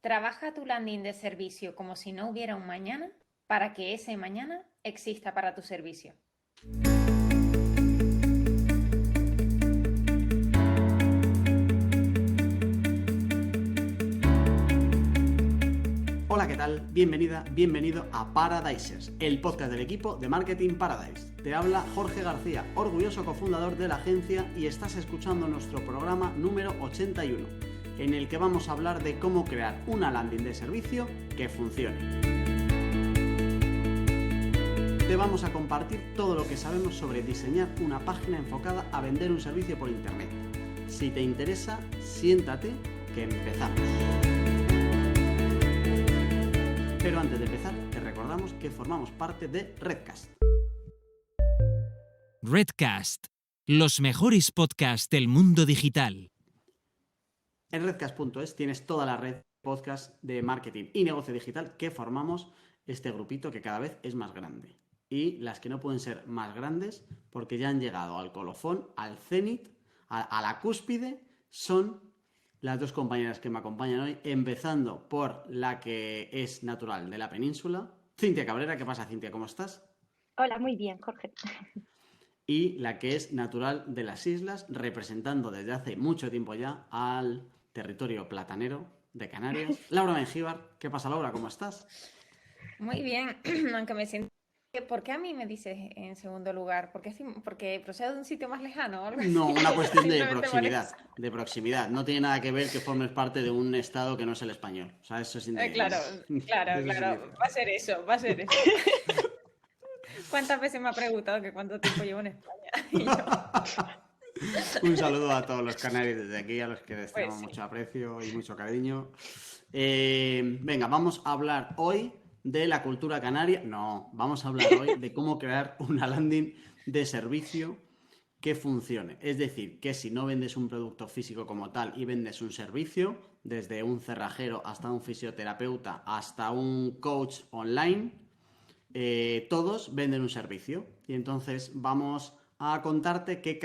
Trabaja tu landing de servicio como si no hubiera un mañana para que ese mañana exista para tu servicio. Hola, ¿qué tal? Bienvenida, bienvenido a Paradisers, el podcast del equipo de Marketing Paradise. Te habla Jorge García, orgulloso cofundador de la agencia, y estás escuchando nuestro programa número 81, en el que vamos a hablar de cómo crear una landing de servicio que funcione. Te vamos a compartir todo lo que sabemos sobre diseñar una página enfocada a vender un servicio por internet. Si te interesa, siéntate, que empezamos. Pero antes de empezar, te recordamos que formamos parte de Redcast. Redcast, los mejores podcasts del mundo digital. En redcast.es tienes toda la red de podcasts de marketing y negocio digital que formamos este grupito que cada vez es más grande. Y las que no pueden ser más grandes porque ya han llegado al colofón, al cenit, a la cúspide, son las dos compañeras que me acompañan hoy, empezando por la que es natural de la península, Cintia Cabrera. ¿Qué pasa, Cintia? ¿Cómo estás? Hola, muy bien, Jorge. Y la que es natural de las islas, representando desde hace mucho tiempo ya al territorio platanero de Canarias, Laura Mengíbar. ¿Qué pasa, Laura? ¿Cómo estás? Muy bien, aunque me siento... ¿Por qué a mí me dices en segundo lugar? ¿Porque procedo de un sitio más lejano o algo así? No, una cuestión de Simplemente proximidad, molesta. de proximidad. No tiene nada que ver que formes parte de un estado que no es el español. O sea, eso es Claro, de eso va a ser eso, va a ser eso. ¿Cuántas veces me ha preguntado que cuánto tiempo llevo en España? Y yo, Un saludo a todos los canarios desde aquí, a los que les tenemos sí. mucho aprecio y mucho cariño. Venga, vamos a hablar hoy de la cultura canaria. No, vamos a hablar hoy de cómo crear una landing de servicio que funcione. Es decir, que si no vendes un producto físico como tal y vendes un servicio, desde un cerrajero hasta un fisioterapeuta hasta un coach online, todos venden un servicio. Y entonces vamos a contarte qué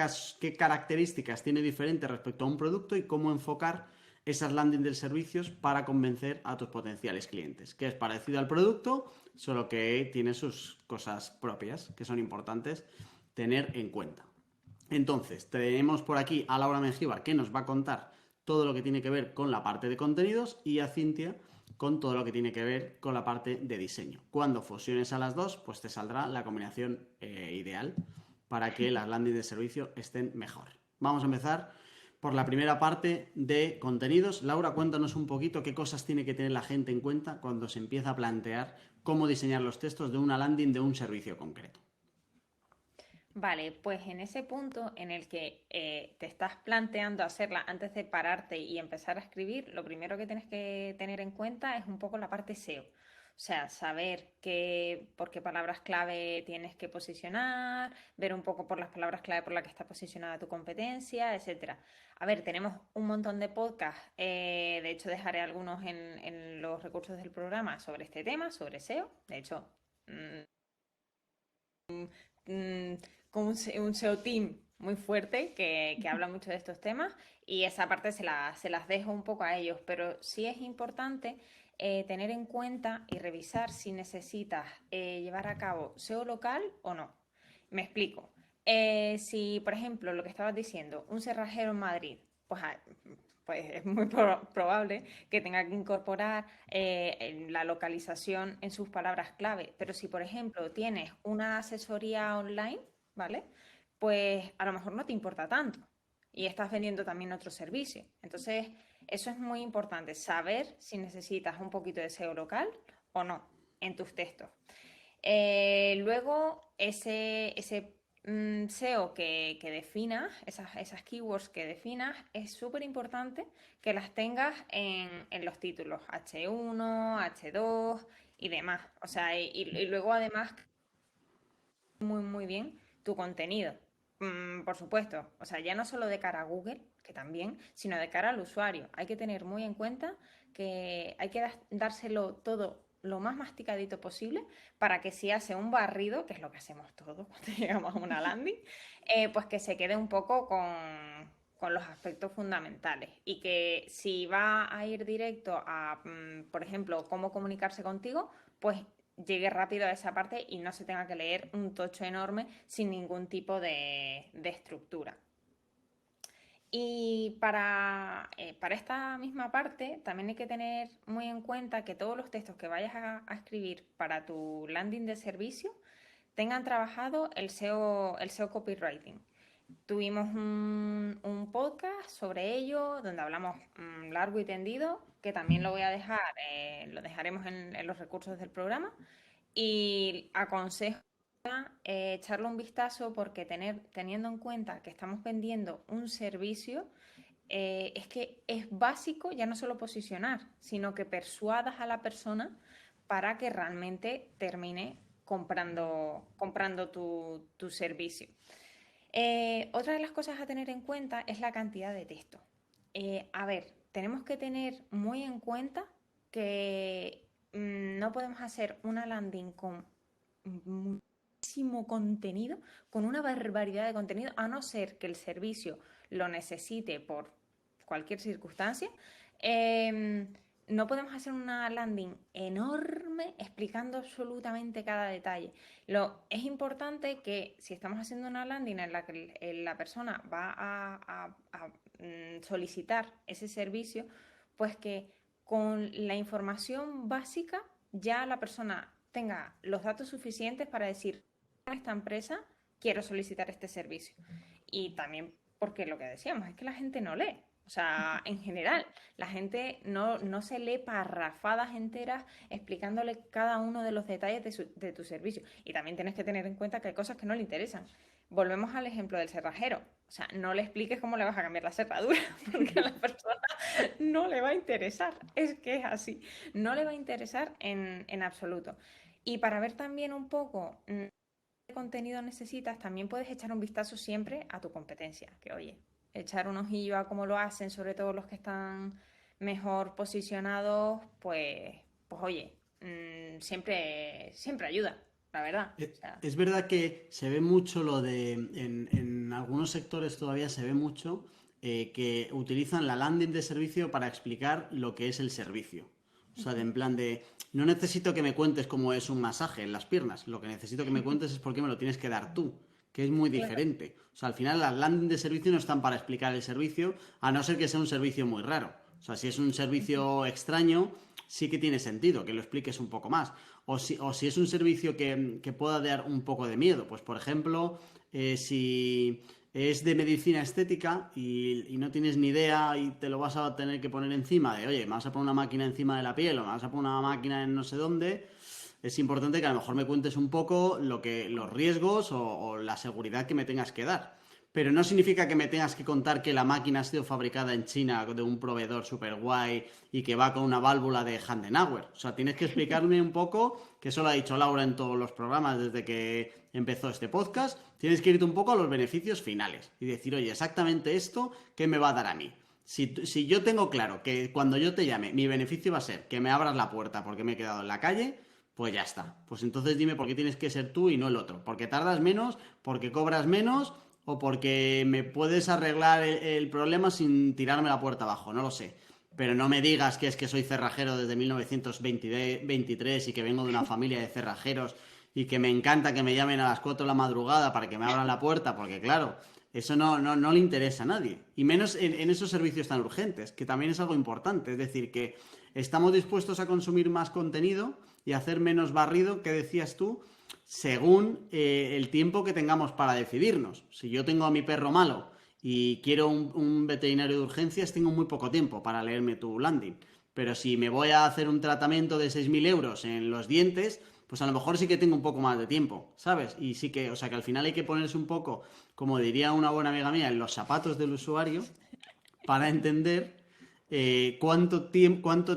características tiene diferente respecto a un producto y cómo enfocar esas landing de servicios para convencer a tus potenciales clientes, que es parecido al producto, solo que tiene sus cosas propias que son importantes tener en cuenta. Entonces, tenemos por aquí a Laura Mengíbar, que nos va a contar todo lo que tiene que ver con la parte de contenidos, y a Cintia con todo lo que tiene que ver con la parte de diseño. Cuando fusiones a las dos, pues te saldrá la combinación ideal para que las landing de servicio estén mejor. Vamos a empezar por la primera parte de contenidos. Laura, cuéntanos un poquito qué cosas tiene que tener la gente en cuenta cuando se empieza a plantear cómo diseñar los textos de una landing de un servicio concreto. Vale, pues en ese punto en el que te estás planteando hacerla antes de pararte y empezar a escribir, lo primero que tienes que tener en cuenta es un poco la parte SEO. O sea, saber por qué palabras clave tienes que posicionar, ver un poco por las palabras clave por las que está posicionada tu competencia, etcétera. A ver, tenemos un montón de podcasts, de hecho dejaré algunos en los recursos del programa sobre este tema, sobre SEO. De hecho, mm, con un SEO team muy fuerte que habla mucho de estos temas, y esa parte se las dejo un poco a ellos, pero sí es importante tener en cuenta y revisar si necesitas llevar a cabo SEO local o no. Me explico. Si, por ejemplo, lo que estabas diciendo, un cerrajero en Madrid, pues es muy probable que tenga que incorporar la localización en sus palabras clave. Pero si, por ejemplo, tienes una asesoría online, ¿vale? Pues a lo mejor no te importa tanto y estás vendiendo también otro servicio. Entonces, eso es muy importante, saber si necesitas un poquito de SEO local o no en tus textos. Luego, ese SEO que definas, esas keywords que definas, es súper importante que las tengas en los títulos H1, H2 y demás. O sea, y luego además muy, muy bien tu contenido. Por supuesto, o sea, ya no solo de cara a Google, que también, sino de cara al usuario. Hay que tener muy en cuenta que hay que dárselo todo lo más masticadito posible para que si hace un barrido, que es lo que hacemos todos cuando llegamos a una landing, pues que se quede un poco con los aspectos fundamentales y que si va a ir directo a, por ejemplo, cómo comunicarse contigo, pues llegue rápido a esa parte y no se tenga que leer un tocho enorme sin ningún tipo de estructura. Y para esta misma parte también hay que tener muy en cuenta que todos los textos que vayas a escribir para tu landing de servicio tengan trabajado el SEO copywriting. Tuvimos un podcast sobre ello, donde hablamos largo y tendido, que también lo voy a dejar, lo dejaremos en los recursos del programa. Y aconsejo echarle un vistazo porque teniendo en cuenta que estamos vendiendo un servicio, es que es básico ya no solo posicionar, sino que persuadas a la persona para que realmente termine comprando tu servicio. Otra de las cosas a tener en cuenta es la cantidad de texto. A ver, tenemos que tener muy en cuenta que no podemos hacer una landing con muchísimo contenido, con una barbaridad de contenido, a no ser que el servicio lo necesite por cualquier circunstancia. No podemos hacer una landing enorme explicando absolutamente cada detalle. Es importante que si estamos haciendo una landing en la que la persona va a solicitar ese servicio, pues que con la información básica ya la persona tenga los datos suficientes para decir, a esta empresa quiero solicitar este servicio. Y también porque lo que decíamos es que la gente no lee. O sea, en general, la gente no se lee parrafadas enteras explicándole cada uno de los detalles de tu servicio. Y también tienes que tener en cuenta que hay cosas que no le interesan. Volvemos al ejemplo del cerrajero. O sea, no le expliques cómo le vas a cambiar la cerradura, porque a la persona no le va a interesar. Es que es así. No le va a interesar en absoluto. Y para ver también un poco qué contenido necesitas, también puedes echar un vistazo siempre a tu competencia. Que oye, echar un ojillo a cómo lo hacen, sobre todo los que están mejor posicionados, pues oye, siempre ayuda, la verdad. O sea, Es verdad que se ve mucho lo de, en algunos sectores todavía se ve mucho que utilizan la landing de servicio para explicar lo que es el servicio. O sea, en plan de, no necesito que me cuentes cómo es un masaje en las piernas, lo que necesito que me cuentes es por qué me lo tienes que dar tú, que es muy diferente. O sea, al final las landing de servicio no están para explicar el servicio, a no ser que sea un servicio muy raro. O sea, si es un servicio extraño, sí que tiene sentido que lo expliques un poco más. O si es un servicio que pueda dar un poco de miedo, pues por ejemplo, si es de medicina estética y no tienes ni idea y te lo vas a tener que poner encima de, oye, me vas a poner una máquina encima de la piel o me vas a poner una máquina en no sé dónde, es importante que a lo mejor me cuentes un poco los riesgos o la seguridad que me tengas que dar. Pero no significa que me tengas que contar que la máquina ha sido fabricada en China de un proveedor super guay y que va con una válvula de Handenauer. O sea, tienes que explicarme un poco, que eso lo ha dicho Laura en todos los programas desde que empezó este podcast. Tienes que irte un poco a los beneficios finales y decir, oye, exactamente esto, ¿qué me va a dar a mí? Si yo tengo claro que cuando yo te llame, mi beneficio va a ser que me abras la puerta porque me he quedado en la calle, pues ya está. Pues entonces dime por qué tienes que ser tú y no el otro. Porque tardas menos, porque cobras menos o porque me puedes arreglar el problema sin tirarme la puerta abajo, no lo sé. Pero no me digas que es que soy cerrajero desde 1923 y que vengo de una familia de cerrajeros y que me encanta que me llamen a las 4 de la madrugada para que me abran la puerta, porque claro, eso no le interesa a nadie. Y menos en esos servicios tan urgentes, que también es algo importante. Es decir, que estamos dispuestos a consumir más contenido y hacer menos barrido, que decías tú, según el tiempo que tengamos para decidirnos. Si yo tengo a mi perro malo y quiero un veterinario de urgencias, tengo muy poco tiempo para leerme tu landing. Pero si me voy a hacer un tratamiento de 6.000 euros en los dientes, pues a lo mejor sí que tengo un poco más de tiempo, ¿sabes? Y sí que, o sea, que al final hay que ponerse un poco, como diría una buena amiga mía, en los zapatos del usuario para entender cuánto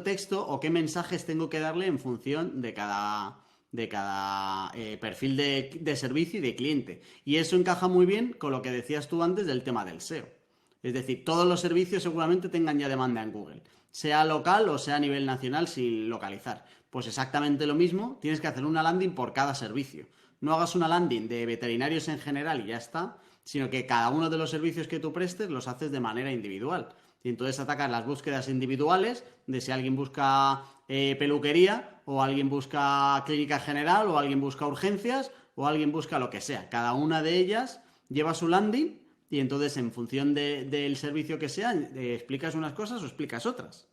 texto o qué mensajes tengo que darle en función de cada perfil de servicio y de cliente. Y eso encaja muy bien con lo que decías tú antes del tema del SEO. Es decir, todos los servicios seguramente tengan ya demanda en Google, sea local o sea a nivel nacional sin localizar. Pues exactamente lo mismo, tienes que hacer una landing por cada servicio. No hagas una landing de veterinarios en general y ya está, sino que cada uno de los servicios que tú prestes los haces de manera individual. Y entonces atacas las búsquedas individuales de si alguien busca peluquería, o alguien busca clínica general, o alguien busca urgencias, o alguien busca lo que sea. Cada una de ellas lleva su landing y entonces en función del servicio que sea, explicas unas cosas o explicas otras.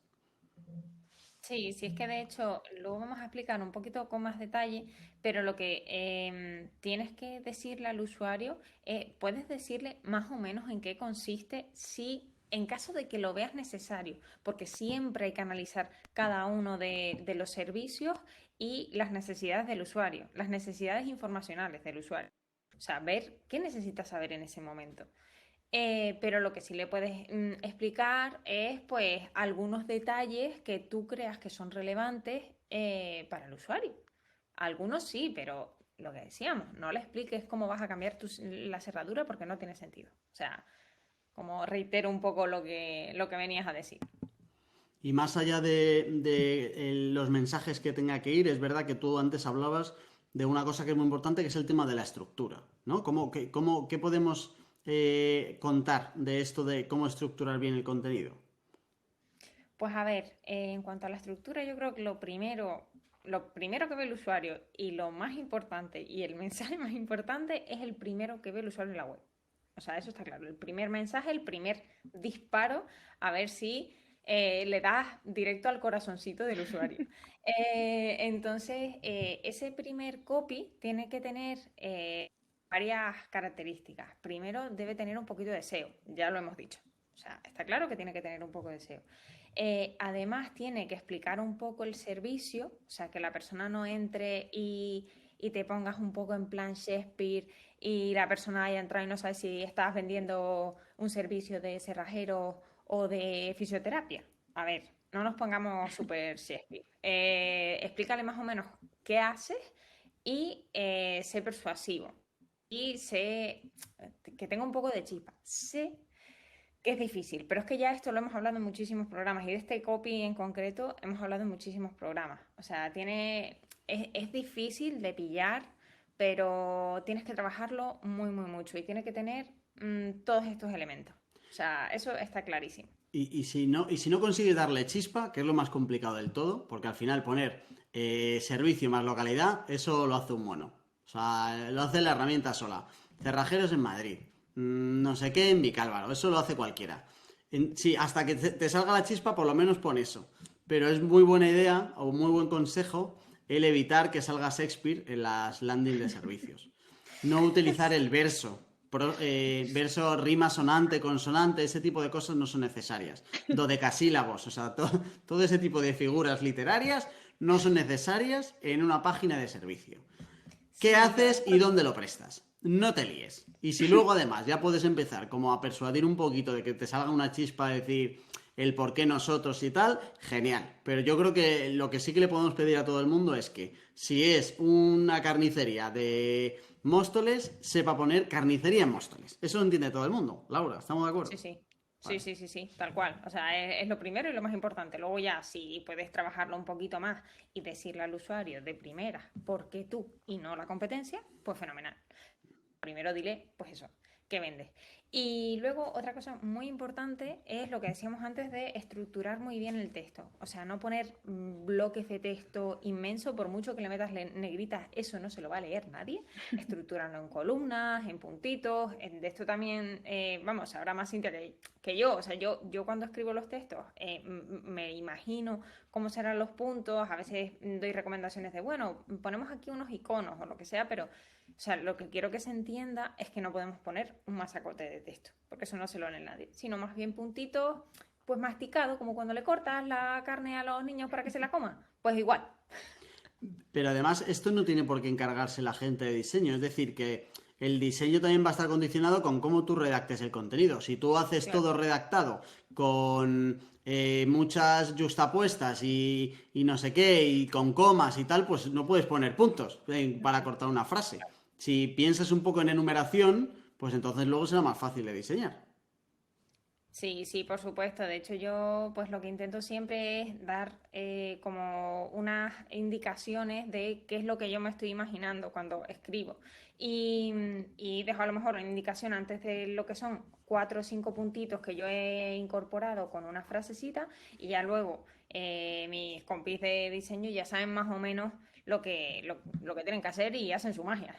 Sí, sí, es que de hecho luego vamos a explicar un poquito con más detalle, pero lo que tienes que decirle al usuario, puedes decirle más o menos en qué consiste, si en caso de que lo veas necesario, porque siempre hay que analizar cada uno de los servicios y las necesidades del usuario, las necesidades informacionales del usuario. O sea, ver qué necesita saber en ese momento. Pero lo que sí le puedes explicar es pues algunos detalles que tú creas que son relevantes para el usuario. Algunos sí, pero lo que decíamos, no le expliques cómo vas a cambiar la cerradura porque no tiene sentido. O sea, como reitero un poco lo que venías a decir. Y más allá de los mensajes que tenga que ir, es verdad que tú antes hablabas de una cosa que es muy importante, que es el tema de la estructura, ¿no? ¿Qué podemos contar de esto de cómo estructurar bien el contenido? Pues a ver, en cuanto a la estructura, yo creo que lo primero que ve el usuario y lo más importante y el mensaje más importante es el primero que ve el usuario en la web. O sea, eso está claro. El primer mensaje, el primer disparo, a ver si le das directo al corazoncito del usuario. Entonces, ese primer copy tiene que tener varias características. Primero, debe tener un poquito de SEO, ya lo hemos dicho. O sea, está claro que tiene que tener un poco de SEO. Además, tiene que explicar un poco el servicio, o sea, que la persona no entre y te pongas un poco en plan Shakespeare y la persona haya entrado y no sabe si estás vendiendo un servicio de cerrajero o de fisioterapia. A ver, no nos pongamos súper Shakespeare. Explícale más o menos qué haces y sé persuasivo. Y sé que tenga un poco de chispa. Sé que es difícil, pero es que ya esto lo hemos hablado en muchísimos programas y de este copy en concreto hemos hablado en muchísimos programas. O sea, es difícil de pillar, pero tienes que trabajarlo muy, muy mucho y tiene que tener todos estos elementos. O sea, eso está clarísimo. Y si no consigues darle chispa, que es lo más complicado del todo, porque al final poner servicio más localidad, eso lo hace un mono. O sea, lo hace la herramienta sola. Cerrajeros en Madrid. No sé qué en Vicálvaro. Eso lo hace cualquiera. Sí, hasta que te salga la chispa, por lo menos pon eso. Pero es muy buena idea o muy buen consejo el evitar que salga Shakespeare en las landing de servicios. No utilizar el verso. Verso, rima sonante, consonante, ese tipo de cosas no son necesarias. Dodecasílabos, o sea, todo ese tipo de figuras literarias no son necesarias en una página de servicio. ¿Qué haces y dónde lo prestas? No te líes. Y si luego además ya puedes empezar como a persuadir un poquito de que te salga una chispa a decir el por qué nosotros y tal, genial. Pero yo creo que lo que sí que le podemos pedir a todo el mundo es que si es una carnicería de Móstoles, sepa poner carnicería en Móstoles. Eso lo entiende todo el mundo. Laura, ¿estamos de acuerdo? Sí, sí. Vale. Sí, tal cual. O sea, es lo primero y lo más importante. Luego ya, si puedes trabajarlo un poquito más y decirle al usuario de primera, ¿por qué tú y no la competencia? Pues fenomenal. Primero dile, pues eso, ¿qué vendes? Y luego otra cosa muy importante es lo que decíamos antes de estructurar muy bien el texto. O sea, no poner bloques de texto inmenso, por mucho que le metas negritas, eso no se lo va a leer nadie. Estructurarlo en columnas, en puntitos. De esto también, vamos, habrá más Cintia que yo. O sea, yo cuando escribo los textos me imagino cómo serán los puntos. A veces doy recomendaciones de, bueno, ponemos aquí unos iconos o lo que sea, pero... O sea, lo que quiero que se entienda es que no podemos poner un masacote de texto, porque eso no se lo lee nadie, sino más bien puntitos, pues masticado, como cuando le cortas la carne a los niños para que se la coman, pues igual. Pero además esto no tiene por qué encargarse la gente de diseño, es decir, que el diseño también va a estar condicionado con cómo tú redactes el contenido. Si tú haces todo redactado con muchas justapuestas y no sé qué, y con comas y tal, pues no puedes poner puntos para cortar una frase. Si piensas un poco en enumeración, pues entonces luego será más fácil de diseñar. Sí, sí, por supuesto. De hecho, yo pues lo que intento siempre es dar como unas indicaciones de qué es lo que yo me estoy imaginando cuando escribo. Y dejo a lo mejor una indicación antes de lo que son 4 o 5 puntitos que yo he incorporado con una frasecita y ya luego mis compis de diseño ya saben más o menos lo que tienen que hacer y hacen su magia.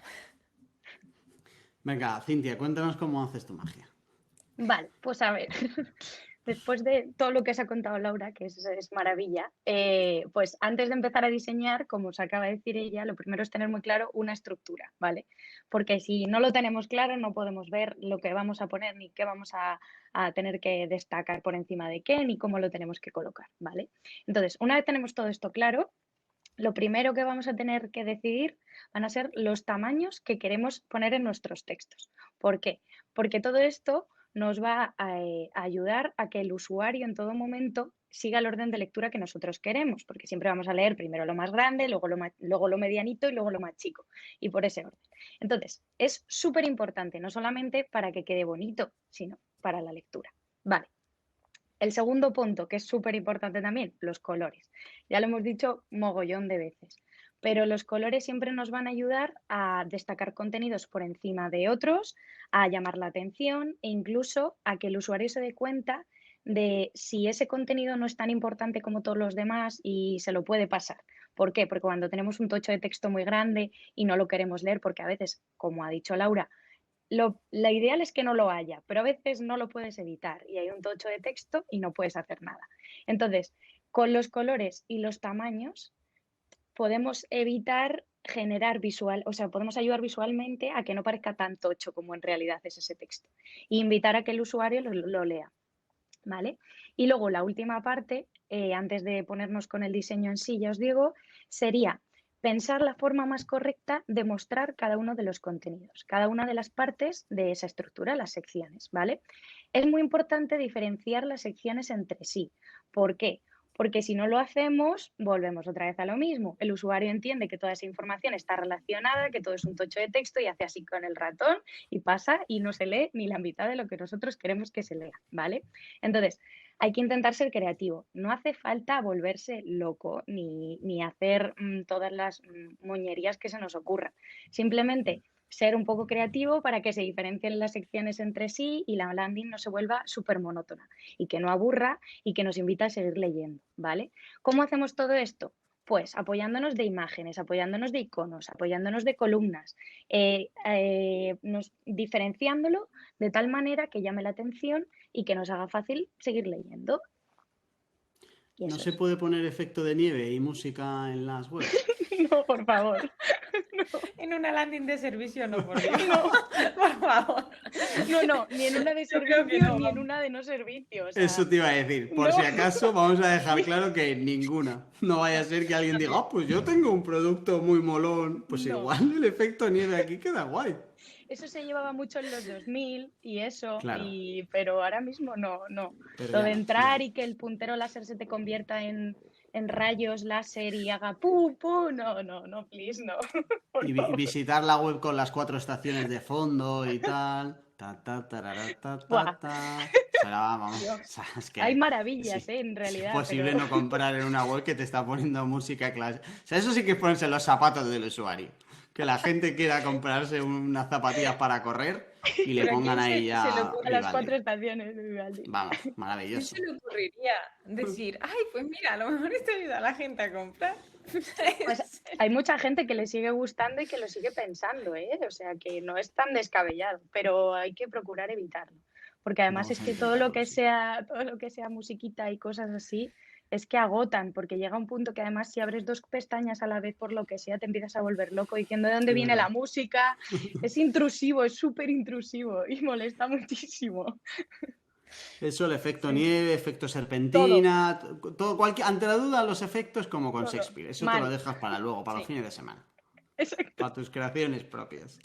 Venga, Cintia, cuéntanos cómo haces tu magia. Vale, pues a ver, después de todo lo que os ha contado Laura, que es maravilla, pues antes de empezar a diseñar, como os acaba de decir ella, lo primero es tener muy claro una estructura, ¿vale? Porque si no lo tenemos claro, no podemos ver lo que vamos a poner, ni qué vamos a tener que destacar por encima de qué, ni cómo lo tenemos que colocar, ¿vale? Entonces, una vez tenemos todo esto claro, lo primero que vamos a tener que decidir van a ser los tamaños que queremos poner en nuestros textos. ¿Por qué? Porque todo esto nos va a ayudar a que el usuario en todo momento siga el orden de lectura que nosotros queremos, porque siempre vamos a leer primero lo más grande, luego lo medianito y luego lo más chico, y por ese orden. Entonces, es súper importante, no solamente para que quede bonito, sino para la lectura. Vale. El segundo punto, que es súper importante también, los colores. Ya lo hemos dicho mogollón de veces, pero los colores siempre nos van a ayudar a destacar contenidos por encima de otros, a llamar la atención e incluso a que el usuario se dé cuenta de si ese contenido no es tan importante como todos los demás y se lo puede pasar. ¿Por qué? Porque cuando tenemos un tocho de texto muy grande y no lo queremos leer, porque a veces, como ha dicho Laura, la ideal es que no lo haya, pero a veces no lo puedes evitar y hay un tocho de texto y no puedes hacer nada. Entonces, con los colores y los tamaños podemos evitar generar visual, o sea, podemos ayudar visualmente a que no parezca tan tocho como en realidad es ese texto e invitar a que el usuario lo lea, ¿vale? Y luego la última parte, antes de ponernos con el diseño en sí, ya os digo, sería pensar la forma más correcta de mostrar cada uno de los contenidos, cada una de las partes de esa estructura, las secciones, ¿vale? Es muy importante diferenciar las secciones entre sí. ¿Por qué? Porque si no lo hacemos, volvemos otra vez a lo mismo. El usuario entiende que toda esa información está relacionada, que todo es un tocho de texto y hace así con el ratón y pasa y no se lee ni la mitad de lo que nosotros queremos que se lea, ¿vale? Entonces, hay que intentar ser creativo. No hace falta volverse loco ni hacer todas las moñerías que se nos ocurran. Simplemente ser un poco creativo para que se diferencien las secciones entre sí y la landing no se vuelva súper monótona y que no aburra y que nos invita a seguir leyendo, ¿vale? ¿Cómo hacemos todo esto? Pues apoyándonos de imágenes, apoyándonos de iconos, apoyándonos de columnas, diferenciándolo de tal manera que llame la atención y que nos haga fácil seguir leyendo. Y ¿No eso se es. puede poner efecto de nieve y música en las webs? No, por favor. En una landing de servicio, no, por Dios. No, Por favor. no, ni en una de Yo creo que servicio no, ni en vamos. una de no servicio. O sea, Eso te iba a decir. Por no. si acaso, vamos a dejar claro que ninguna. No vaya a ser que alguien diga, pues yo tengo un producto muy molón. Pues No. igual el efecto nieve aquí queda guay. Eso se llevaba mucho en los 2000 y eso, Claro, pero ahora mismo no, no. pero Lo ya de no, ya entrar no. y que el puntero láser se te convierta en rayos láser y haga pu, pu, no, no, no, please, no, por Y favor. visitar la web con las 4 estaciones de fondo y tal. Ta, ta, tarara, ta, Buah, ta, ta. Será, vamos. Dios. O sea, es Hay que maravillas, sí. en Es realidad, imposible pero no comprar en una web que te está poniendo música clásica. O sea, eso sí que es ponerse en los zapatos del usuario. Que la gente quiera comprarse unas zapatillas para correr y le Pero ¿a pongan quién ahí se le ya a ocurre? las Vivaldi. 4 estaciones de Vivaldi. Vamos, ¿A quién maravilloso. se le ocurriría decir, ay, pues mira, a lo mejor esto ayuda a la gente a comprar? Pues hay mucha gente que le sigue gustando y que lo sigue pensando, ¿eh? O sea que no es tan descabellado, pero hay que procurar evitarlo. Porque además Vamos es a que intentarlo, sí. todo lo que sea musiquita y cosas así, es que agotan, porque llega un punto que además si abres dos pestañas a la vez por lo que sea, te empiezas a volver loco diciendo de dónde Es viene la verdad. música. Es intrusivo, es súper intrusivo y molesta muchísimo. Eso, el efecto Sí, nieve, efecto todo, serpentina, todo cualquier, ante la duda, los efectos como con todo. Shakespeare. Eso te lo Mal. dejas para luego, para los Sí. fines de semana, Exacto. para tus creaciones propias.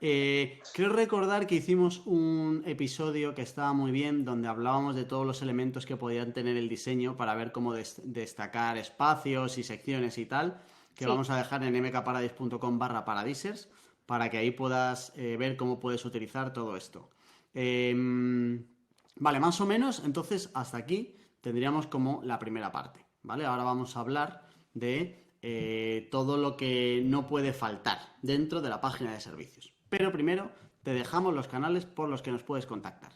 Creo recordar que hicimos un episodio que estaba muy bien, donde hablábamos de todos los elementos que podían tener el diseño para ver cómo destacar espacios y secciones y tal, que Sí. vamos a dejar en mkparadis.com/paradisers para que ahí puedas ver cómo puedes utilizar todo esto. Vale, más o menos, entonces hasta aquí tendríamos como la primera parte, ¿vale? Ahora vamos a hablar de todo lo que no puede faltar dentro de la página de servicios. Pero primero te dejamos los canales por los que nos puedes contactar.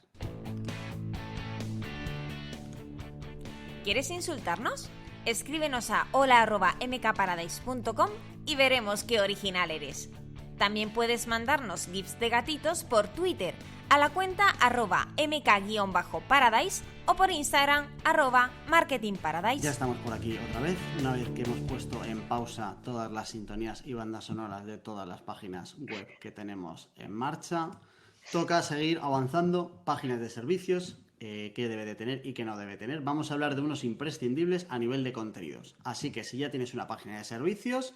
¿Quieres insultarnos? Escríbenos a hola@mkparadise.com y veremos qué original eres. También puedes mandarnos gifs de gatitos por Twitter a la cuenta @mk_paradise o por Instagram @marketingparadise. Ya estamos por aquí otra vez, una vez que hemos puesto en pausa todas las sintonías y bandas sonoras de todas las páginas web que tenemos en marcha. Toca seguir avanzando, páginas de servicios, qué debe de tener y qué no debe tener. Vamos a hablar de unos imprescindibles a nivel de contenidos. Así que si ya tienes una página de servicios,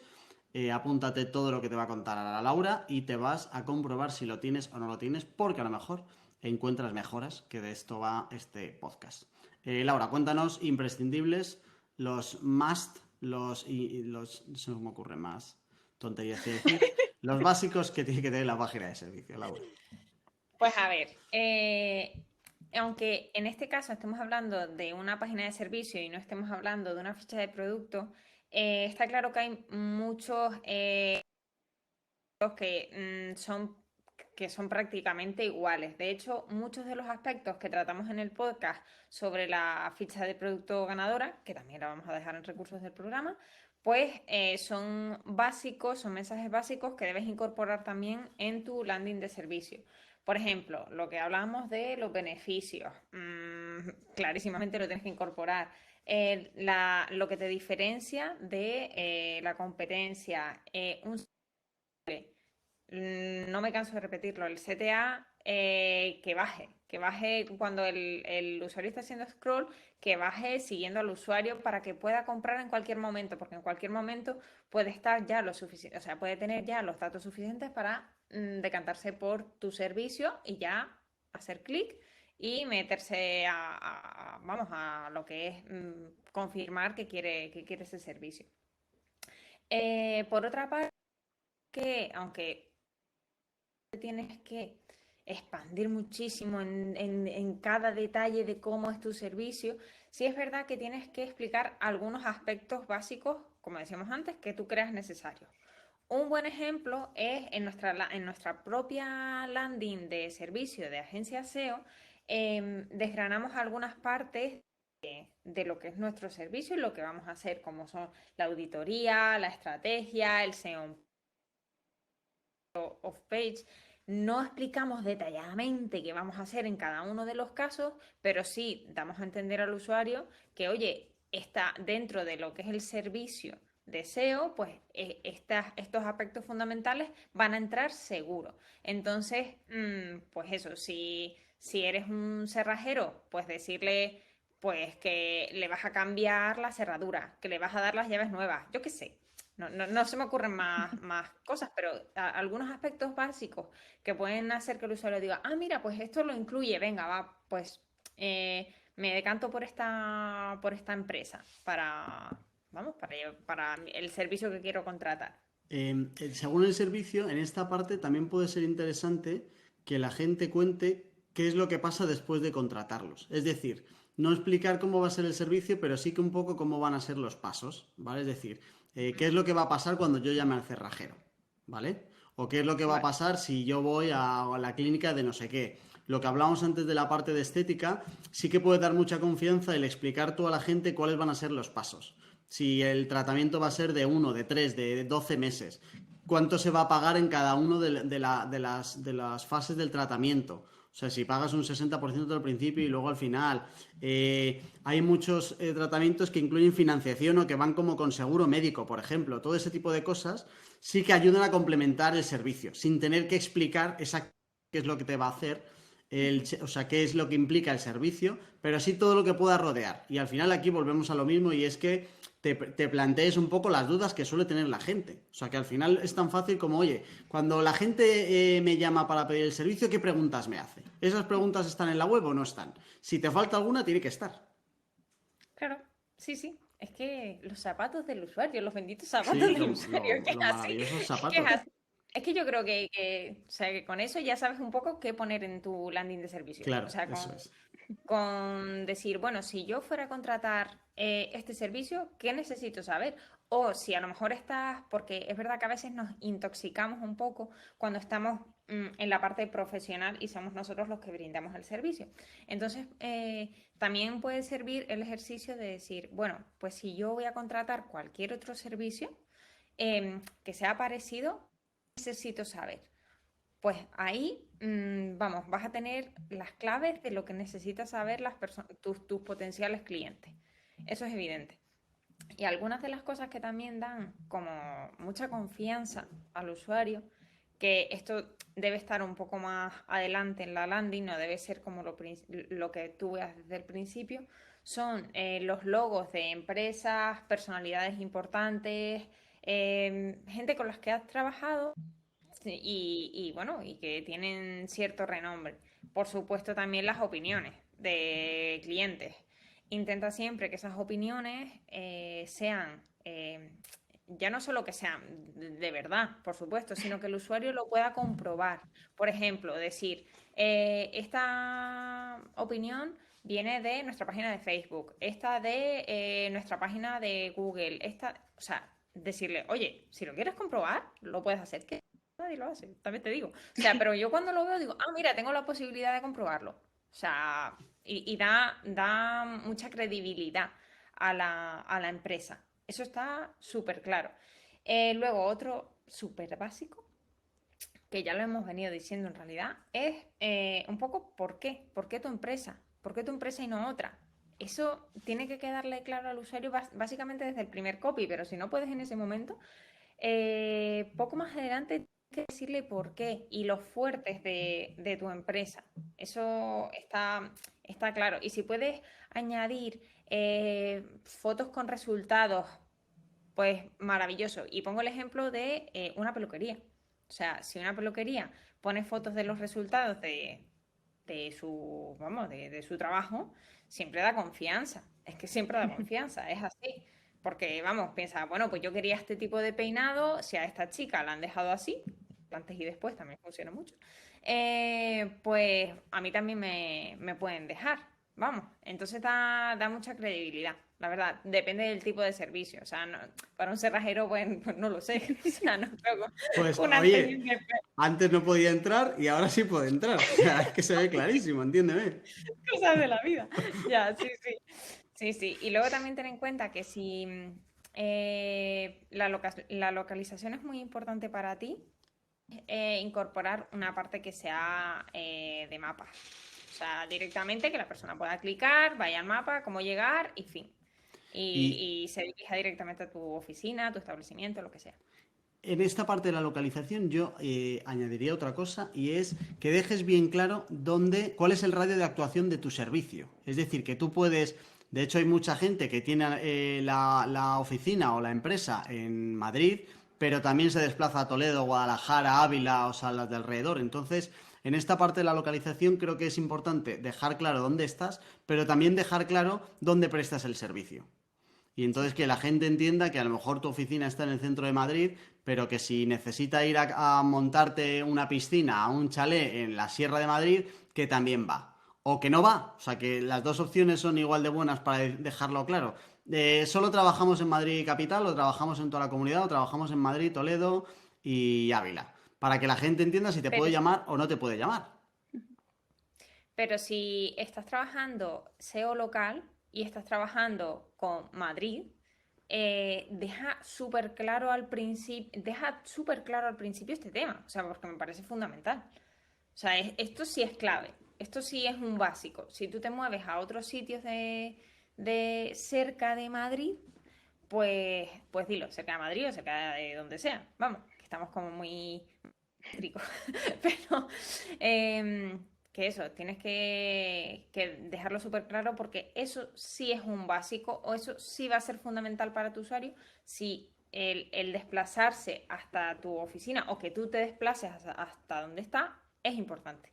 apúntate todo lo que te va a contar a la Laura y te vas a comprobar si lo tienes o no lo tienes, porque a lo mejor encuentras mejoras, que de esto va este podcast. Laura, cuéntanos imprescindibles, los must, no se me ocurre más tonterías que decir, los básicos que tiene que tener la página de servicio, Laura. Pues a ver, aunque en este caso estemos hablando de una página de servicio y no estemos hablando de una ficha de producto, está claro que hay muchos que son prácticamente iguales. De hecho, muchos de los aspectos que tratamos en el podcast sobre la ficha de producto ganadora, que también la vamos a dejar en recursos del programa, pues son básicos, son mensajes básicos que debes incorporar también en tu landing de servicio. Por ejemplo, lo que hablamos de los beneficios, clarísimamente lo tienes que incorporar. Lo que te diferencia de la competencia, no me canso de repetirlo, el CTA que baje cuando el usuario está haciendo scroll, que baje siguiendo al usuario para que pueda comprar en cualquier momento, porque en cualquier momento puede estar ya lo suficiente, o sea, puede tener ya los datos suficientes para decantarse por tu servicio y ya hacer clic y meterse a lo que es confirmar que quiere ese servicio. Por otra parte, que aunque tienes que expandir muchísimo en cada detalle de cómo es tu servicio, sí es verdad que tienes que explicar algunos aspectos básicos, como decíamos antes, que tú creas necesarios. Un buen ejemplo es en nuestra propia landing de servicio de agencia SEO, desgranamos algunas partes de lo que es nuestro servicio y lo que vamos a hacer, como son la auditoría, la estrategia, el SEO off-page. No explicamos detalladamente qué vamos a hacer en cada uno de los casos, pero sí damos a entender al usuario que, oye, está dentro de lo que es el servicio de SEO, pues estos aspectos fundamentales van a entrar seguro. Entonces, pues eso, si eres un cerrajero, pues decirle pues que le vas a cambiar la cerradura, que le vas a dar las llaves nuevas, yo qué sé. No se me ocurren más cosas, pero algunos aspectos básicos que pueden hacer que el usuario diga, mira, pues esto lo incluye, venga, va, pues me decanto por esta empresa para el servicio que quiero contratar. Según el servicio, en esta parte también puede ser interesante que la gente cuente qué es lo que pasa después de contratarlos. Es decir, no explicar cómo va a ser el servicio, pero sí que un poco cómo van a ser los pasos, ¿vale? Es decir, qué es lo que va a pasar cuando yo llame al cerrajero, ¿vale? O qué es lo que va a pasar si yo voy a la clínica de no sé qué. Lo que hablábamos antes de la parte de estética, sí que puede dar mucha confianza el explicar tú a la gente cuáles van a ser los pasos. Si el tratamiento va a ser de 1, de 3, de 12 meses, cuánto se va a pagar en cada uno de las fases del tratamiento. O sea, si pagas un 60% al principio y luego al final. Hay muchos tratamientos que incluyen financiación o que van como con seguro médico, por ejemplo. Todo ese tipo de cosas sí que ayudan a complementar el servicio, sin tener que explicar exactamente qué es lo que te va a hacer, o sea, qué es lo que implica el servicio, pero sí todo lo que pueda rodear. Y al final aquí volvemos a lo mismo, y es que te plantees un poco las dudas que suele tener la gente. O sea, que al final es tan fácil como, oye, cuando la gente me llama para pedir el servicio, ¿qué preguntas me hace? ¿Esas preguntas están en la web o no están? Si te falta alguna, tiene que estar. Claro, sí. Es que los zapatos del usuario, los benditos zapatos del usuario. Los maravillosos zapatos. Es que yo creo que, o sea, que con eso ya sabes un poco qué poner en tu landing de servicio. Claro, o sea, eso es. con decir, bueno, si yo fuera a contratar este servicio, ¿qué necesito saber? O si a lo mejor estás, porque es verdad que a veces nos intoxicamos un poco cuando estamos en la parte profesional y somos nosotros los que brindamos el servicio. Entonces, también puede servir el ejercicio de decir, bueno, pues si yo voy a contratar cualquier otro servicio que sea parecido, necesito saber. Pues ahí, vamos, vas a tener las claves de lo que necesitas saber tus potenciales clientes. Eso es evidente. Y algunas de las cosas que también dan como mucha confianza al usuario, que esto debe estar un poco más adelante en la landing, no debe ser como lo que tú veas desde el principio, son los logos de empresas, personalidades importantes, gente con las que has trabajado bueno, y que tienen cierto renombre. Por supuesto, también las opiniones de clientes. Intenta siempre que esas opiniones sean, ya no solo que sean de verdad, por supuesto, sino que el usuario lo pueda comprobar. Por ejemplo, decir, esta opinión viene de nuestra página de Facebook, esta de nuestra página de Google, o sea, decirle, oye, si lo quieres comprobar, lo puedes hacer. Que nadie lo hace, también te digo. O sea, pero yo cuando lo veo digo, mira, tengo la posibilidad de comprobarlo. O sea, y da mucha credibilidad a la empresa. Eso está súper claro. Luego, otro súper básico, que ya lo hemos venido diciendo en realidad, es un poco ¿por qué? ¿Por qué tu empresa? ¿Por qué tu empresa y no otra? Eso tiene que quedarle claro al usuario básicamente desde el primer copy, pero si no puedes en ese momento, poco más adelante que decirle por qué y los fuertes de tu empresa. Eso está claro. Y si puedes añadir fotos con resultados, pues maravilloso. Y pongo el ejemplo de una peluquería. O sea, si una peluquería pone fotos de los resultados de su trabajo, siempre da confianza. Es que siempre da confianza, es así. Porque, vamos, piensa, bueno, pues yo quería este tipo de peinado, si a esta chica la han dejado así, antes y después también funciona mucho, pues a mí también me pueden dejar, vamos. Entonces da mucha credibilidad, la verdad, depende del tipo de servicio. O sea, para un cerrajero, bueno, pues no lo sé, o sea, no creo Pues una oye, antes no podía entrar y ahora sí puede entrar. O sea, es que se ve clarísimo, entiéndeme. cosas de la vida. Ya, sí, sí. Sí, sí. Y luego también ten en cuenta que si la localización es muy importante para ti, incorporar una parte que sea de mapas. O sea, directamente que la persona pueda clicar, vaya al mapa, cómo llegar y fin. Y Y se dirija directamente a tu oficina, a tu establecimiento, lo que sea. en esta parte de la localización yo añadiría otra cosa y es que dejes bien claro cuál es el radio de actuación de tu servicio. Es decir, que tú puedes, de hecho hay mucha gente que tiene la oficina o la empresa en Madrid, pero también se desplaza a Toledo, Guadalajara, Ávila, o sea, las de alrededor. Entonces, en esta parte de la localización creo que es importante dejar claro dónde estás, pero también dejar claro dónde prestas el servicio. Y entonces que la gente entienda que a lo mejor tu oficina está en el centro de Madrid, pero que si necesita ir a montarte una piscina a un chalet en la Sierra de Madrid, que también va. O que no va. O sea, que las dos opciones son igual de buenas para dejarlo claro. Solo trabajamos en Madrid capital, o trabajamos en toda la comunidad, o trabajamos en Madrid, Toledo y Ávila. Para que la gente entienda si te puede llamar o no te puede llamar. Pero si estás trabajando SEO local y estás trabajando con Madrid, deja súper claro al principio este tema, o sea, porque me parece fundamental. O sea, esto sí es clave, esto sí es un básico. Si tú te mueves a otros sitios de cerca de Madrid, pues dilo, cerca de Madrid o cerca de donde sea. Vamos, que estamos como muy tricos. Pero que eso, tienes que dejarlo súper claro porque eso sí es un básico o eso sí va a ser fundamental para tu usuario si el desplazarse hasta tu oficina o que tú te desplaces hasta donde está es importante.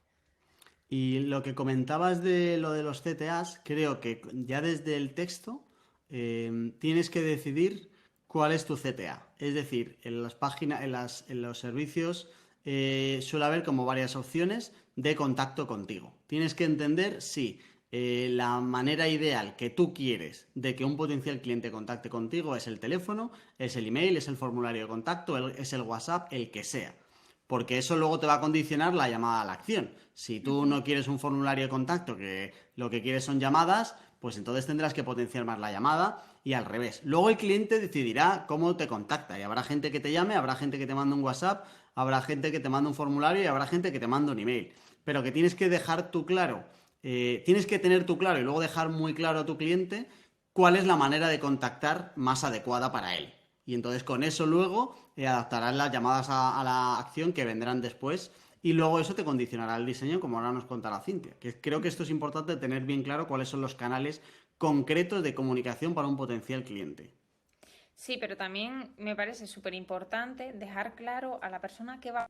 Y lo que comentabas de lo de los CTAs, creo que ya desde el texto tienes que decidir cuál es tu CTA. Es decir, en las páginas, en los servicios suele haber como varias opciones de contacto contigo. Tienes que entender si La manera ideal que tú quieres de que un potencial cliente contacte contigo es el teléfono, es el email, es el formulario de contacto, es el WhatsApp, el que sea. Porque eso luego te va a condicionar la llamada a la acción. Si tú no quieres un formulario de contacto, que lo que quieres son llamadas, pues entonces tendrás que potenciar más la llamada y al revés. Luego el cliente decidirá cómo te contacta y habrá gente que te llame, habrá gente que te manda un WhatsApp, habrá gente que te manda un formulario y habrá gente que te manda un email. Pero que tienes que dejar tú claro, tienes que tener tú claro y luego dejar muy claro a tu cliente cuál es la manera de contactar más adecuada para él. Y entonces con eso luego adaptarás las llamadas a la acción que vendrán después y luego eso te condicionará el diseño, como ahora nos contará Cintia. Que creo que esto es importante tener bien claro cuáles son los canales concretos de comunicación para un potencial cliente. Sí, pero también me parece súper importante dejar claro a la persona que va.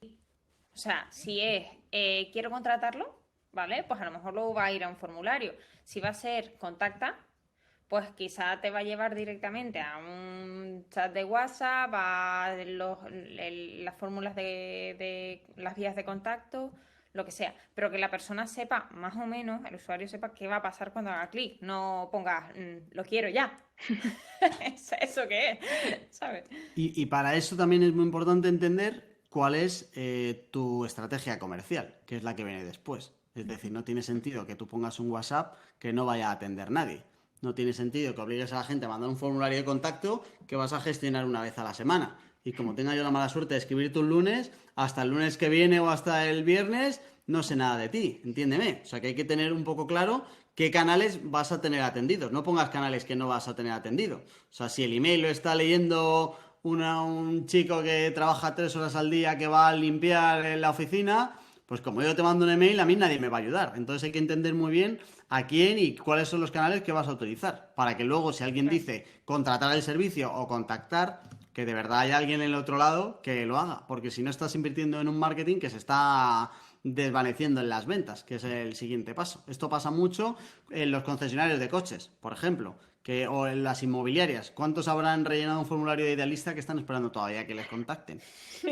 O sea, si es quiero contratarlo, ¿vale? Pues a lo mejor luego va a ir a un formulario. Si va a ser contacta, pues quizá te va a llevar directamente a un chat de WhatsApp, a las fórmulas de las vías de contacto, lo que sea. Pero que la persona sepa, más o menos, el usuario sepa qué va a pasar cuando haga clic. No pongas, lo quiero ya. ¿Eso qué es? ¿Sabes? Y para eso también es muy importante entender cuál es tu estrategia comercial, que es la que viene después. Es decir, no tiene sentido que tú pongas un WhatsApp que no vaya a atender nadie. No tiene sentido que obligues a la gente a mandar un formulario de contacto que vas a gestionar una vez a la semana. Y como tenga yo la mala suerte de escribirte un lunes, hasta el lunes que viene o hasta el viernes, no sé nada de ti, entiéndeme. O sea que hay que tener un poco claro qué canales vas a tener atendidos. No pongas canales que no vas a tener atendido. O sea, si el email lo está leyendo un chico que trabaja 3 horas al día que va a limpiar en la oficina, pues como yo te mando un email, a mí nadie me va a ayudar. Entonces hay que entender muy bien a quién y cuáles son los canales que vas a utilizar. Para que luego, si alguien dice contratar el servicio o contactar, que de verdad haya alguien en el otro lado que lo haga. Porque si no estás invirtiendo en un marketing que se está desvaneciendo en las ventas, que es el siguiente paso. Esto pasa mucho en los concesionarios de coches, por ejemplo, o en las inmobiliarias. ¿Cuántos habrán rellenado un formulario de idealista que están esperando todavía que les contacten?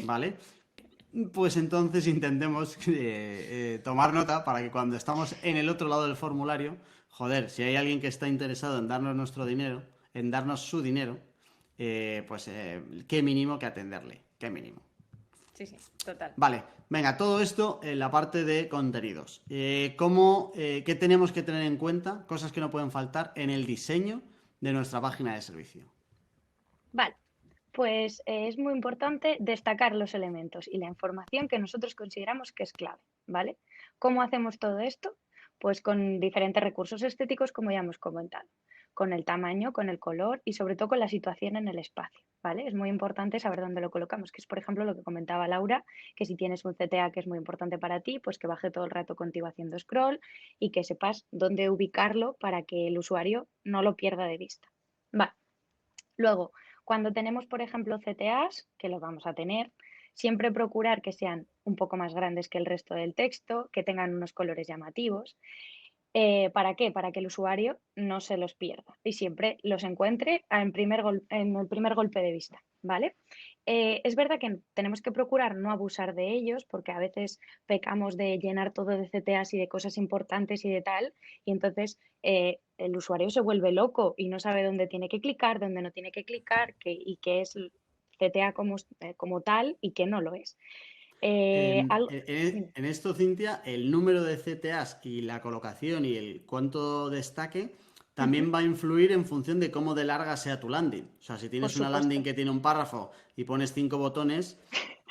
¿Vale? Pues entonces intentemos tomar nota para que cuando estamos en el otro lado del formulario, joder, si hay alguien que está interesado en darnos nuestro dinero, en darnos su dinero, qué mínimo que atenderle, qué mínimo. Sí, sí, total. Vale, venga, todo esto en la parte de contenidos. ¿Qué tenemos que tener en cuenta? Cosas que no pueden faltar en el diseño de nuestra página de servicio. Vale, pues es muy importante destacar los elementos y la información que nosotros consideramos que es clave, ¿vale? ¿Cómo hacemos todo esto? Pues con diferentes recursos estéticos, como ya hemos comentado, con el tamaño, con el color y sobre todo con la situación en el espacio, ¿vale? Es muy importante saber dónde lo colocamos, que es por ejemplo lo que comentaba Laura, que si tienes un CTA que es muy importante para ti, pues que baje todo el rato contigo haciendo scroll y que sepas dónde ubicarlo para que el usuario no lo pierda de vista. Vale. Luego, cuando tenemos, por ejemplo, CTAs, que lo vamos a tener, siempre procurar que sean un poco más grandes que el resto del texto, que tengan unos colores llamativos. ¿Para qué? Para que el usuario no se los pierda y siempre los encuentre en el primer golpe de vista, ¿vale? Es verdad que tenemos que procurar no abusar de ellos porque a veces pecamos de llenar todo de CTAs y de cosas importantes y de tal, y entonces el usuario se vuelve loco y no sabe dónde tiene que clicar, dónde no tiene que clicar y qué es CTA como tal y qué no lo es. En esto, Cintia, el número de CTAs y la colocación y el cuánto destaque también va a influir en función de cómo de larga sea tu landing. O sea, si tienes una landing que tiene un párrafo y pones 5 botones,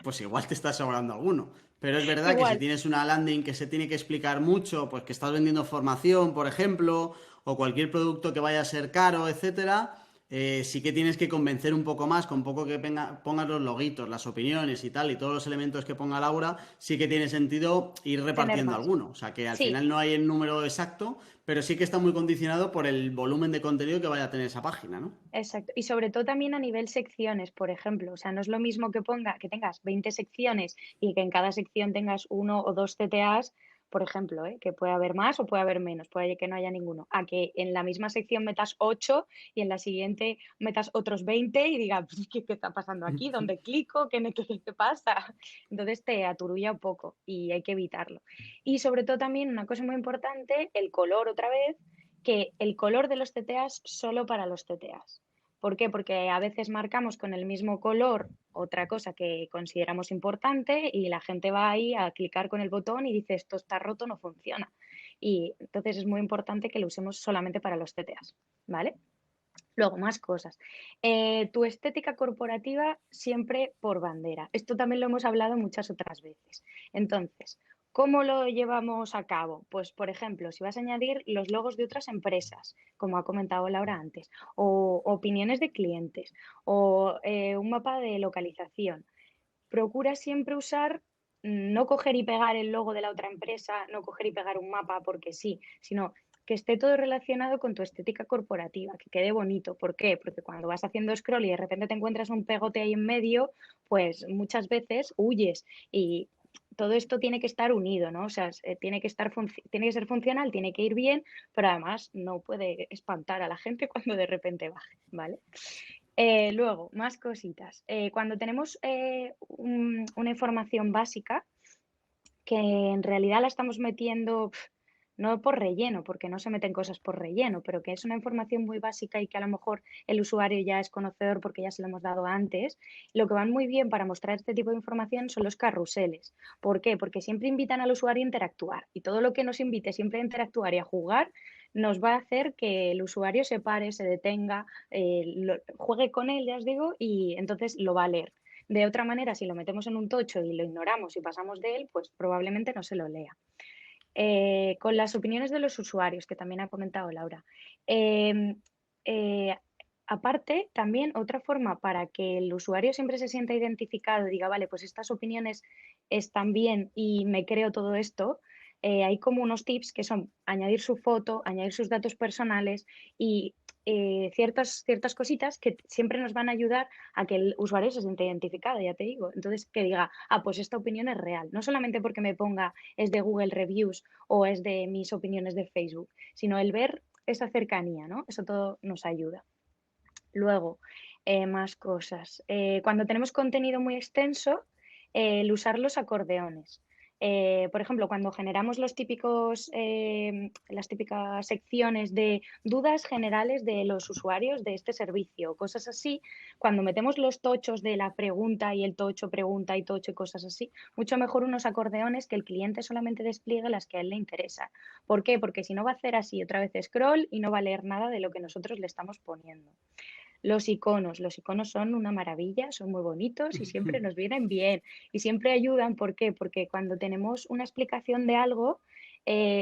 pues igual te está sobrando alguno. Pero es verdad que si tienes una landing que se tiene que explicar mucho, pues que estás vendiendo formación, por ejemplo, o cualquier producto que vaya a ser caro, etcétera, sí que tienes que convencer un poco más, con poco que pongas los loguitos, las opiniones y tal, y todos los elementos que ponga Laura, sí que tiene sentido ir repartiendo alguno. O sea, que al final no hay el número exacto, pero sí que está muy condicionado por el volumen de contenido que vaya a tener esa página, ¿no? Exacto. Y sobre todo también a nivel secciones, por ejemplo. O sea, no es lo mismo que tengas 20 secciones y que en cada sección tengas 1 o 2 CTAs, por ejemplo, que puede haber más o puede haber menos, puede que no haya ninguno, a que en la misma sección metas 8 y en la siguiente metas otros 20 y digas, ¿qué está pasando aquí? ¿Dónde clico? ¿Qué pasa? Entonces te aturulla un poco y hay que evitarlo. Y sobre todo también una cosa muy importante, el color otra vez, que el color de los CTAs solo para los CTAs. ¿Por qué? Porque a veces marcamos con el mismo color otra cosa que consideramos importante y la gente va ahí a clicar con el botón y dice esto está roto, no funciona. Y entonces es muy importante que lo usemos solamente para los CTAs, ¿vale? Luego, más cosas. Tu estética corporativa siempre por bandera. Esto también lo hemos hablado muchas otras veces. Entonces, ¿cómo lo llevamos a cabo? Pues, por ejemplo, si vas a añadir los logos de otras empresas, como ha comentado Laura antes, o opiniones de clientes, o un mapa de localización, procura siempre usar, no coger y pegar el logo de la otra empresa, no coger y pegar un mapa porque sí, sino que esté todo relacionado con tu estética corporativa, que quede bonito. ¿Por qué? Porque cuando vas haciendo scroll y de repente te encuentras un pegote ahí en medio, pues muchas veces huyes y todo esto tiene que estar unido, ¿no? O sea, tiene que ser funcional, tiene que ir bien, pero además no puede espantar a la gente cuando de repente baje, ¿vale? Luego, más cositas. Cuando tenemos una información básica, que en realidad la estamos metiendo no por relleno, porque no se meten cosas por relleno, pero que es una información muy básica y que a lo mejor el usuario ya es conocedor porque ya se lo hemos dado antes, lo que van muy bien para mostrar este tipo de información son los carruseles. ¿Por qué? Porque siempre invitan al usuario a interactuar y todo lo que nos invite siempre a interactuar y a jugar nos va a hacer que el usuario se pare, se detenga, juegue con él, ya os digo, y entonces lo va a leer. De otra manera, si lo metemos en un tocho y lo ignoramos y pasamos de él, pues probablemente no se lo lea. Con las opiniones de los usuarios, que también ha comentado Laura. Eh, eh, aparte, también otra forma para que el usuario siempre se sienta identificado y diga, vale, pues estas opiniones están bien y me creo todo esto, hay como unos tips que son añadir su foto, añadir sus datos personales y ciertas cositas que siempre nos van a ayudar a que el usuario se sienta identificado, ya te digo. Entonces, que diga, pues esta opinión es real. No solamente porque me ponga es de Google Reviews o es de mis opiniones de Facebook, sino el ver esa cercanía, ¿no? Eso todo nos ayuda. Luego, más cosas. Cuando tenemos contenido muy extenso, el usar los acordeones. Por ejemplo, cuando generamos las típicas secciones de dudas generales de los usuarios de este servicio, cosas así, cuando metemos los tochos de la pregunta y el tocho pregunta y tocho y cosas así, mucho mejor unos acordeones que el cliente solamente despliegue las que a él le interesan. ¿Por qué? Porque si no va a hacer así otra vez scroll y no va a leer nada de lo que nosotros le estamos poniendo. Los iconos son una maravilla, son muy bonitos y siempre nos vienen bien y siempre ayudan. ¿Por qué? Porque cuando tenemos una explicación de algo,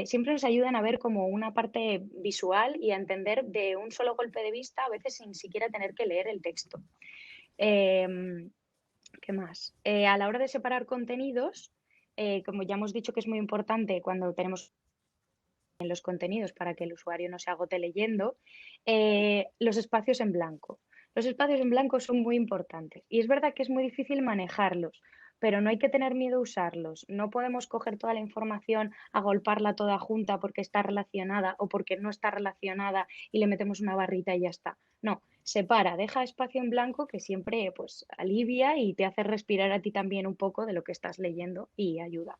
siempre nos ayudan a ver como una parte visual y a entender de un solo golpe de vista, a veces sin siquiera tener que leer el texto. ¿Qué más? A la hora de separar contenidos, como ya hemos dicho que es muy importante cuando tenemos en los contenidos para que el usuario no se agote leyendo, los espacios en blanco. Los espacios en blanco son muy importantes y es verdad que es muy difícil manejarlos, pero no hay que tener miedo a usarlos. No podemos coger toda la información, agolparla toda junta porque está relacionada o porque no está relacionada y le metemos una barrita y ya está. No, separa, deja espacio en blanco que siempre pues alivia y te hace respirar a ti también un poco de lo que estás leyendo y ayuda.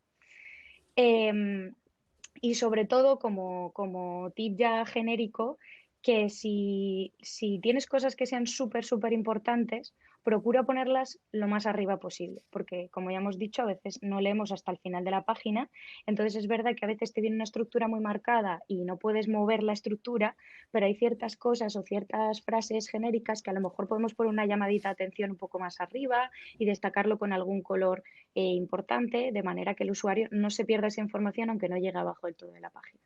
Y sobre todo, como tip ya genérico, que si tienes cosas que sean súper importantes, procura ponerlas lo más arriba posible, porque como ya hemos dicho, a veces no leemos hasta el final de la página, entonces es verdad que a veces te viene una estructura muy marcada y no puedes mover la estructura, pero hay ciertas cosas o ciertas frases genéricas que a lo mejor podemos poner una llamadita de atención un poco más arriba y destacarlo con algún color importante, de manera que el usuario no se pierda esa información aunque no llegue abajo del todo de la página.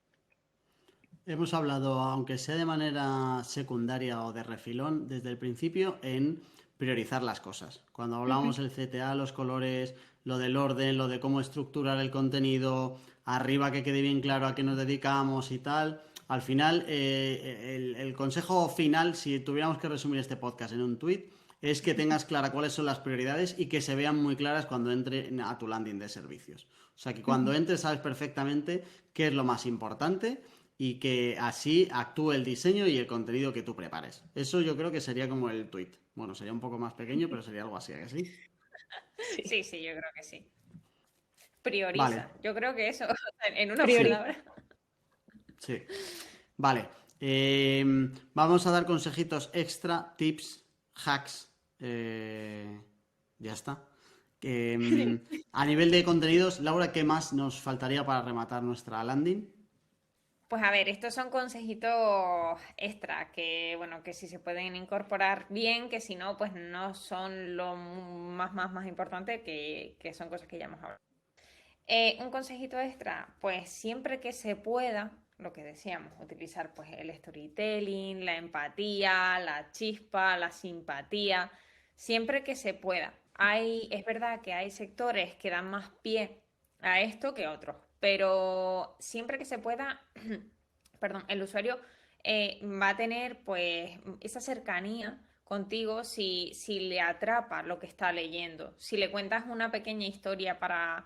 Hemos hablado, aunque sea de manera secundaria o de refilón, desde el principio en priorizar las cosas. Cuando hablábamos del CTA, los colores, lo del orden, lo de cómo estructurar el contenido, arriba que quede bien claro a qué nos dedicamos y tal. Al final, el consejo final, si tuviéramos que resumir este podcast en un tuit, es que tengas clara cuáles son las prioridades y que se vean muy claras cuando entre a tu landing de servicios. O sea, que cuando entres sabes perfectamente qué es lo más importante y que así actúe el diseño y el contenido que tú prepares. Eso yo creo que sería como el tweet. Bueno, sería un poco más pequeño, pero sería algo así, ¿a que sí? Sí. Sí, yo creo que sí. Vale, Prioriza. Yo creo que eso, en una sí, palabra. sí. Vale. Vamos a dar consejitos extra, tips, hacks. Ya está. A nivel de contenidos, Laura, ¿qué más nos faltaría para rematar nuestra landing? Pues a ver, estos son consejitos extra que, bueno, que si se pueden incorporar bien, que si no, pues no son lo más importante, que son cosas que ya hemos hablado. Un consejito extra, pues siempre que se pueda, lo que decíamos, utilizar pues el storytelling, la empatía, la chispa, la simpatía, siempre que se pueda. Es verdad que hay sectores que dan más pie a esto que otros, pero siempre que se pueda, perdón, el usuario va a tener pues esa cercanía contigo si le atrapa lo que está leyendo, si le cuentas una pequeña historia para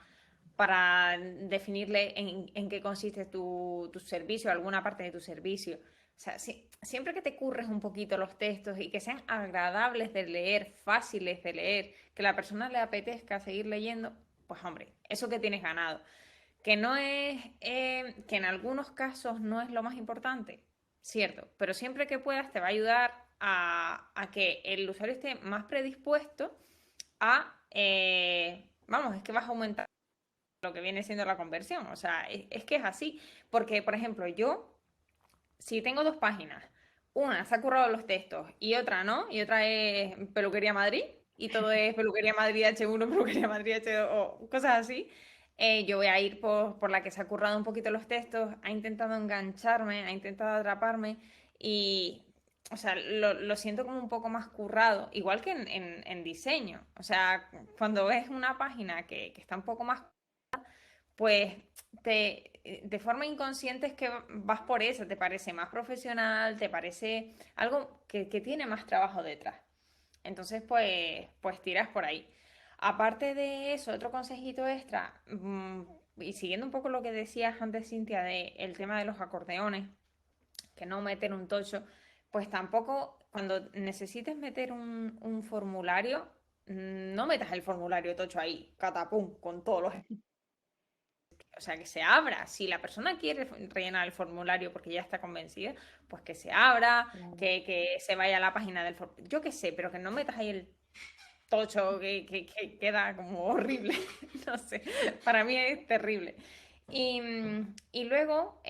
definirle en qué consiste tu servicio, alguna parte de tu servicio. O sea, siempre que te curres un poquito los textos y que sean agradables de leer, fáciles de leer, que la persona le apetezca seguir leyendo, pues hombre, eso que tienes ganado. Que no es, que en algunos casos no es lo más importante, cierto, pero siempre que puedas te va a ayudar a que el usuario esté más predispuesto vamos, es que vas a aumentar lo que viene siendo la conversión. O sea, es que es así. Porque, por ejemplo, yo, si tengo dos páginas, una se ha currado los textos y otra no, y otra es Peluquería Madrid, y todo es Peluquería Madrid H1, Peluquería Madrid H2, o cosas así, yo voy a ir por la que se ha currado un poquito los textos, ha intentado engancharme, ha intentado atraparme, y, o sea, lo siento como un poco más currado, igual que en diseño. O sea, cuando ves una página que está un poco más pues de forma inconsciente es que vas por eso, te parece más profesional, te parece algo que tiene más trabajo detrás. Entonces, pues tiras por ahí. Aparte de eso, otro consejito extra, y siguiendo un poco lo que decías antes, Cintia, de el tema de los acordeones, que no meter un tocho, pues tampoco cuando necesites meter un formulario, no metas el formulario tocho ahí, catapum, con todos los, o sea, que se abra. Si la persona quiere rellenar el formulario porque ya está convencida, pues que se abra, Claro. que se vaya a la página del formulario. Yo qué sé, pero que no metas ahí el tocho que queda como horrible. No sé, para mí es terrible. Y luego,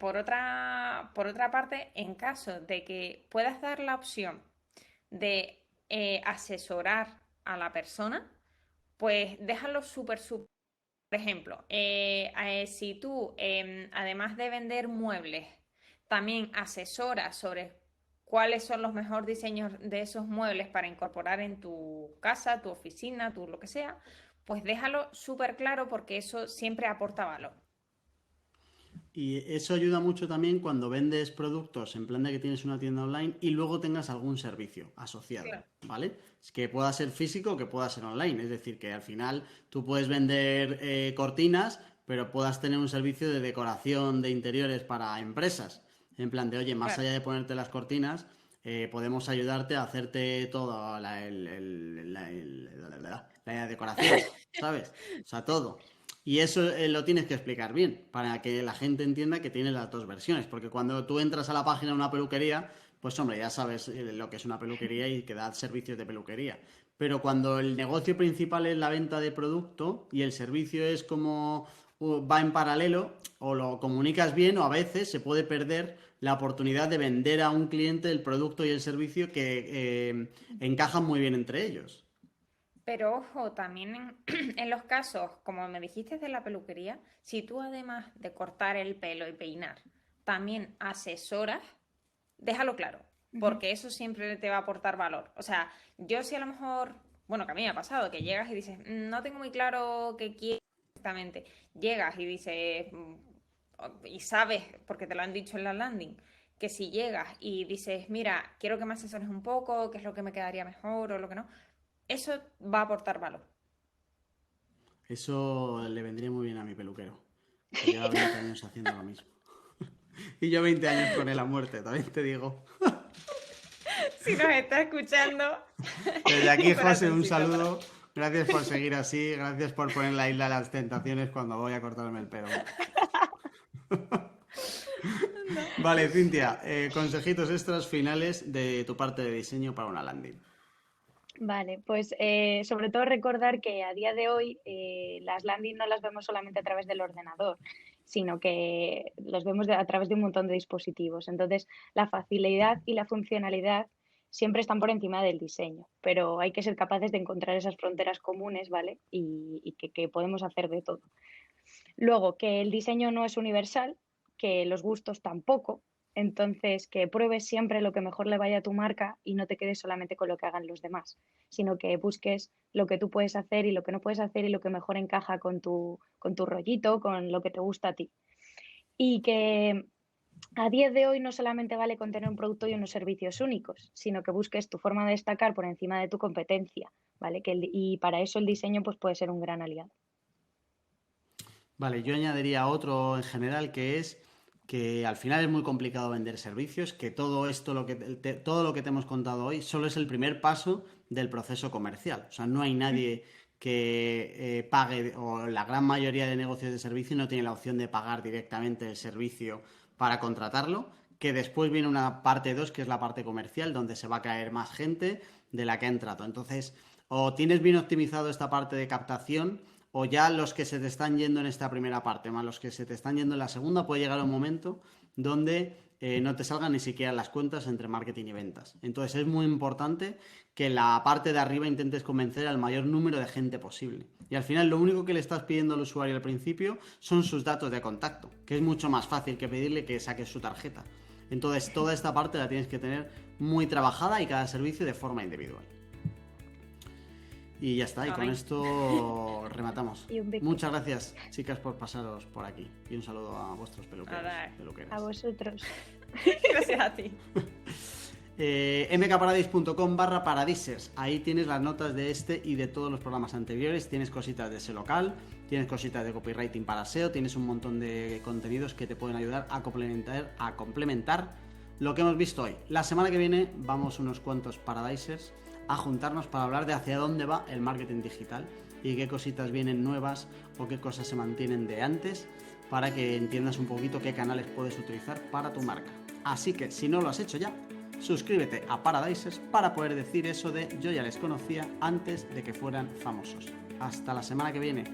por otra parte, en caso de que puedas dar la opción de asesorar a la persona, pues déjalo súper. Por ejemplo, si tú, además de vender muebles, también asesoras sobre cuáles son los mejores diseños de esos muebles para incorporar en tu casa, tu oficina, tu lo que sea, pues déjalo súper claro porque eso siempre aporta valor. Y eso ayuda mucho también cuando vendes productos en plan de que tienes una tienda online y luego tengas algún servicio asociado, Claro. ¿vale? Es que pueda ser físico o que pueda ser online. Es decir, que al final tú puedes vender cortinas, pero puedas tener un servicio de decoración de interiores para empresas. En plan de, oye, más Claro. allá de ponerte las cortinas, podemos ayudarte a hacerte toda la decoración, ¿sabes? O sea, todo. Y eso lo tienes que explicar bien, para que la gente entienda que tiene las dos versiones, porque cuando tú entras a la página de una peluquería, pues hombre, ya sabes lo que es una peluquería y que da servicios de peluquería. Pero cuando el negocio principal es la venta de producto y el servicio es como va en paralelo, o lo comunicas bien o a veces se puede perder la oportunidad de vender a un cliente el producto y el servicio que encajan muy bien entre ellos. Pero ojo, también en los casos, como me dijiste de la peluquería, si tú además de cortar el pelo y peinar, también asesoras, déjalo claro, Ujú. porque eso siempre te va a aportar valor. O sea, yo si a lo mejor, bueno, que a mí me ha pasado, que llegas y dices, no tengo muy claro qué quieres exactamente. Llegas y dices, y sabes, porque te lo han dicho en la landing, que si llegas y dices, mira, quiero que me asesores un poco, qué es lo que me quedaría mejor o lo que no, eso va a aportar valor. Eso le vendría muy bien a mi peluquero, que lleva 20 años haciendo lo mismo. Y yo 20 años con él a muerte, también te digo. Si nos está escuchando. Desde aquí, un José, un corazoncito saludo. Gracias por seguir así. Gracias por poner la isla de las tentaciones cuando voy a cortarme el pelo. Vale, Cintia, consejitos extras finales de tu parte de diseño para una landing. Vale, pues sobre todo recordar que a día de hoy las landing no las vemos solamente a través del ordenador, sino que los vemos a través de un montón de dispositivos. Entonces, la facilidad y la funcionalidad siempre están por encima del diseño, pero hay que ser capaces de encontrar esas fronteras comunes, ¿vale? Y que podemos hacer de todo. Luego, que el diseño no es universal, que los gustos tampoco. Entonces, que pruebes siempre lo que mejor le vaya a tu marca y no te quedes solamente con lo que hagan los demás, sino que busques lo que tú puedes hacer y lo que no puedes hacer y lo que mejor encaja con tu rollito, con lo que te gusta a ti. Y que a día de hoy no solamente vale con tener un producto y unos servicios únicos, sino que busques tu forma de destacar por encima de tu competencia, ¿vale? Y para eso el diseño pues, puede ser un gran aliado. Vale, yo añadiría otro en general que es que al final es muy complicado vender servicios, que todo esto, todo lo que te hemos contado hoy, solo es el primer paso del proceso comercial. O sea, no hay nadie que pague, o la gran mayoría de negocios de servicio no tiene la opción de pagar directamente el servicio para contratarlo, que después viene una parte 2, que es la parte comercial, donde se va a caer más gente de la que ha entrado. Entonces, o tienes bien optimizado esta parte de captación, o ya los que se te están yendo en esta primera parte, más los que se te están yendo en la segunda, puede llegar un momento donde no te salgan ni siquiera las cuentas entre marketing y ventas. Entonces es muy importante que la parte de arriba intentes convencer al mayor número de gente posible. Y al final lo único que le estás pidiendo al usuario al principio son sus datos de contacto, que es mucho más fácil que pedirle que saque su tarjeta. Entonces toda esta parte la tienes que tener muy trabajada y cada servicio de forma individual. Y ya está, y con esto rematamos. Muchas gracias, chicas, por pasaros por aquí. Y un saludo a vuestros peluqueros. A vosotros. Gracias a ti. mkparadise.com/paradisers. Ahí tienes las notas de este y de todos los programas anteriores. Tienes cositas de SEO local, tienes cositas de copywriting para SEO, tienes un montón de contenidos que te pueden ayudar a complementar lo que hemos visto hoy. La semana que viene vamos unos cuantos paradisers a juntarnos para hablar de hacia dónde va el marketing digital y qué cositas vienen nuevas o qué cosas se mantienen de antes, para que entiendas un poquito qué canales puedes utilizar para tu marca. Así que si no lo has hecho ya, suscríbete a Paradisers para poder decir eso de yo ya les conocía antes de que fueran famosos. Hasta la semana que viene.